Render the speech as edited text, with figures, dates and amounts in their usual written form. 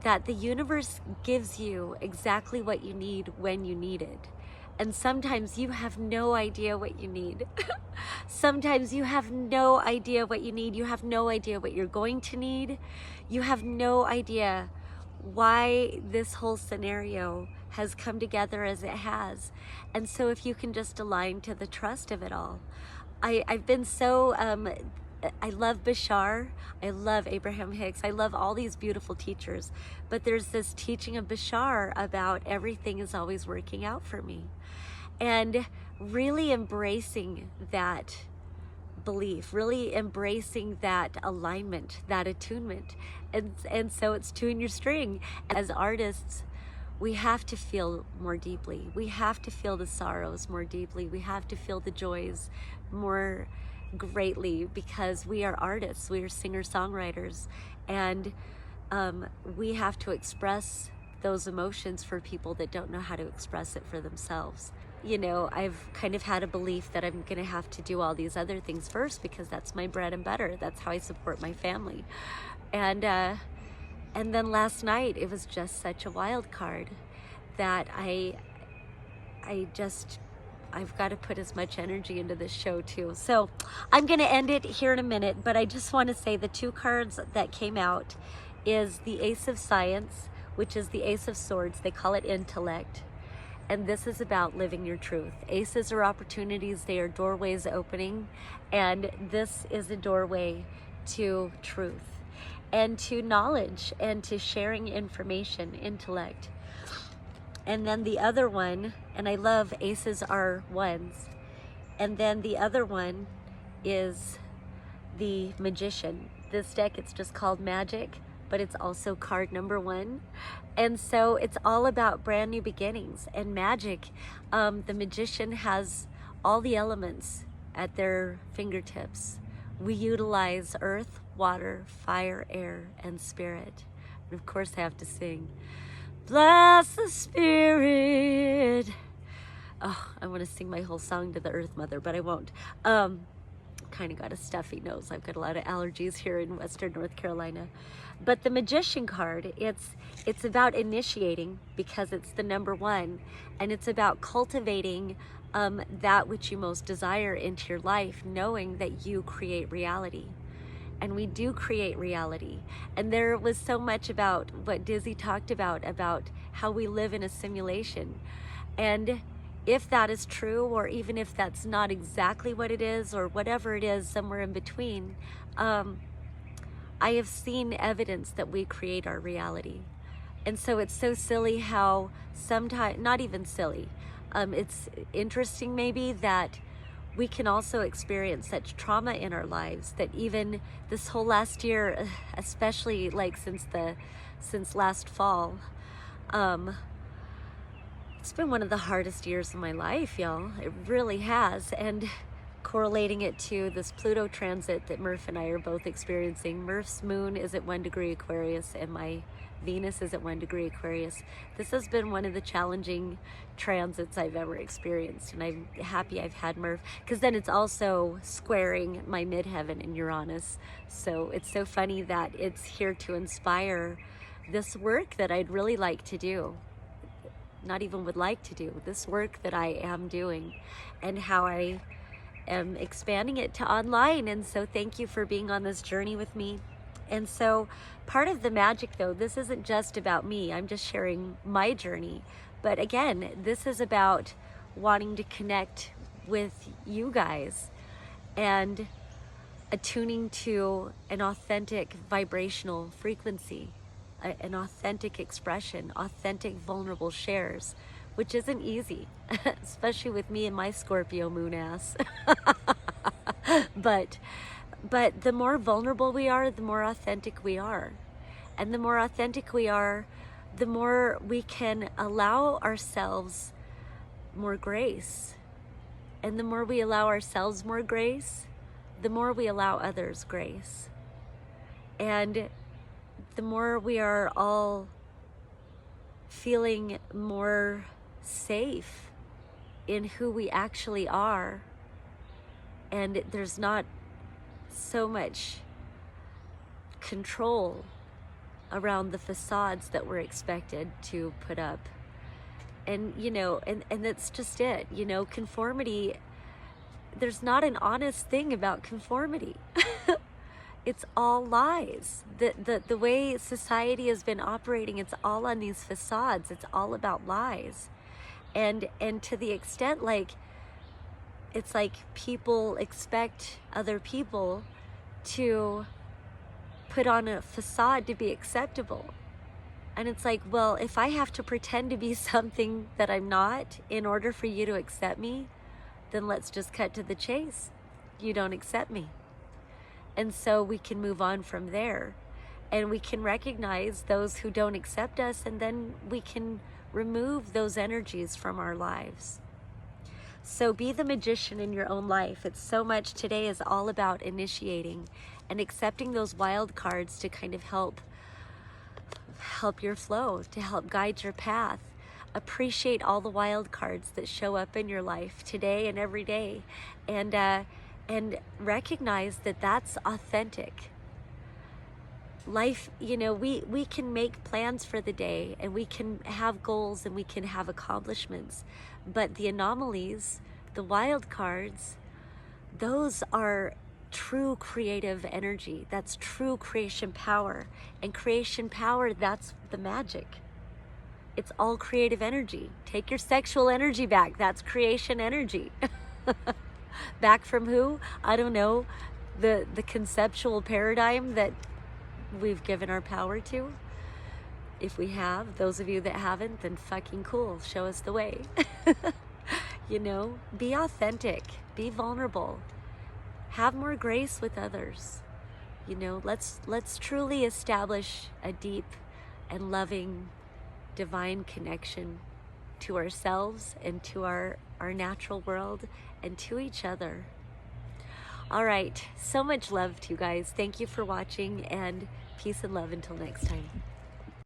that the universe gives you exactly what you need when you need it. And sometimes you have no idea what you need. Sometimes you have no idea what you need. You have no idea what you're going to need. You have no idea why this whole scenario has come together as it has. And so if you can just align to the trust of it all. I've been so, I love Bashar, I love Abraham Hicks, I love all these beautiful teachers, but there's this teaching of Bashar about everything is always working out for me. And really embracing that belief, really embracing that alignment, that attunement. And so it's tune your string. As artists, we have to feel more deeply. We have to feel the sorrows more deeply. We have to feel the joys more greatly, because we are artists, we are singer-songwriters, and we have to express those emotions for people that don't know how to express it for themselves. You know, I've kind of had a belief that I'm gonna have to do all these other things first because that's my bread and butter. That's how I support my family. And then last night, it was just such a wild card that I've got to put as much energy into this show too. So I'm going to end it here in a minute, but I just want to say the two cards that came out is the Ace of Science, which is the Ace of Swords. They call it intellect. And this is about living your truth. Aces are opportunities. They are doorways opening. And this is a doorway to truth and to knowledge and to sharing information, intellect. And then the other one, and I love aces are ones, and then the other one is the Magician. This deck, it's just called Magic, but it's also card number 1. And so it's all about brand new beginnings. And magic, the Magician has all the elements at their fingertips. We utilize earth, water, fire, air, and spirit. And of course I have to sing, bless the spirit. Oh, I want to sing my whole song to the Earth Mother, but I won't. Kind of got a stuffy nose. I've got a lot of allergies here in Western North Carolina. But the Magician card, it's about initiating, because it's the number 1, and it's about cultivating that which you most desire into your life, knowing that you create reality. And we do create reality. And there was so much about what Dizzy talked about how we live in a simulation. And if that is true, or even if that's not exactly what it is, or whatever it is, somewhere in between, I have seen evidence that we create our reality. And so it's so silly how sometimes, not even silly, it's interesting maybe that we can also experience such trauma in our lives that even this whole last year, especially like since last fall, it's been one of the hardest years of my life, y'all. It really has. And correlating it to this Pluto transit that Murph and I are both experiencing. Murph's moon is at 1 degree Aquarius and my Venus is at 1 degree Aquarius. This has been one of the challenging transits I've ever experienced, and I'm happy I've had Murph, because then it's also squaring my midheaven in Uranus. So it's so funny that it's here to inspire this work that I'd really like to do. Not even would like to do, this work that I am doing, and how I am expanding it to online. And so thank you for being on this journey with me. And so part of the magic, though, this isn't just about me. I'm just sharing my journey. But again, this is about wanting to connect with you guys and attuning to an authentic vibrational frequency, an authentic expression, authentic vulnerable shares, which isn't easy, especially with me and my Scorpio moon ass. But the more vulnerable we are, the more authentic we are. And the more authentic we are, the more we can allow ourselves more grace. And the more we allow ourselves more grace, the more we allow others grace. And the more we are all feeling more safe in who we actually are, and there's not so much control around the facades that we're expected to put up. And, you know, and that's just it. You know, conformity, there's not an honest thing about conformity. It's all lies. The way society has been operating, it's all on these facades. It's all about lies. And to the extent, like, it's like people expect other people to put on a facade to be acceptable. And it's like, well, if I have to pretend to be something that I'm not in order for you to accept me, then let's just cut to the chase. You don't accept me. And so we can move on from there. And we can recognize those who don't accept us, and then we can remove those energies from our lives. So be the magician in your own life. It's so much today is all about initiating and accepting those wild cards to kind of help your flow, to help guide your path. Appreciate all the wild cards that show up in your life today and every day, and recognize that that's authentic. Life, you know, we can make plans for the day, and we can have goals, and we can have accomplishments, but the anomalies, the wild cards, those are true creative energy. That's true creation power. And creation power, that's the magic. It's all creative energy. Take your sexual energy back. That's creation energy. Back from who? I don't know. The conceptual paradigm that we've given our power to. If we have, those of you that haven't, then fucking cool. Show us the way. You know, be authentic. Be vulnerable. Have more grace with others. You know, let's truly establish a deep and loving divine connection to ourselves and to our natural world and to each other. All right, so much love to you guys. Thank you for watching, and peace and love until next time.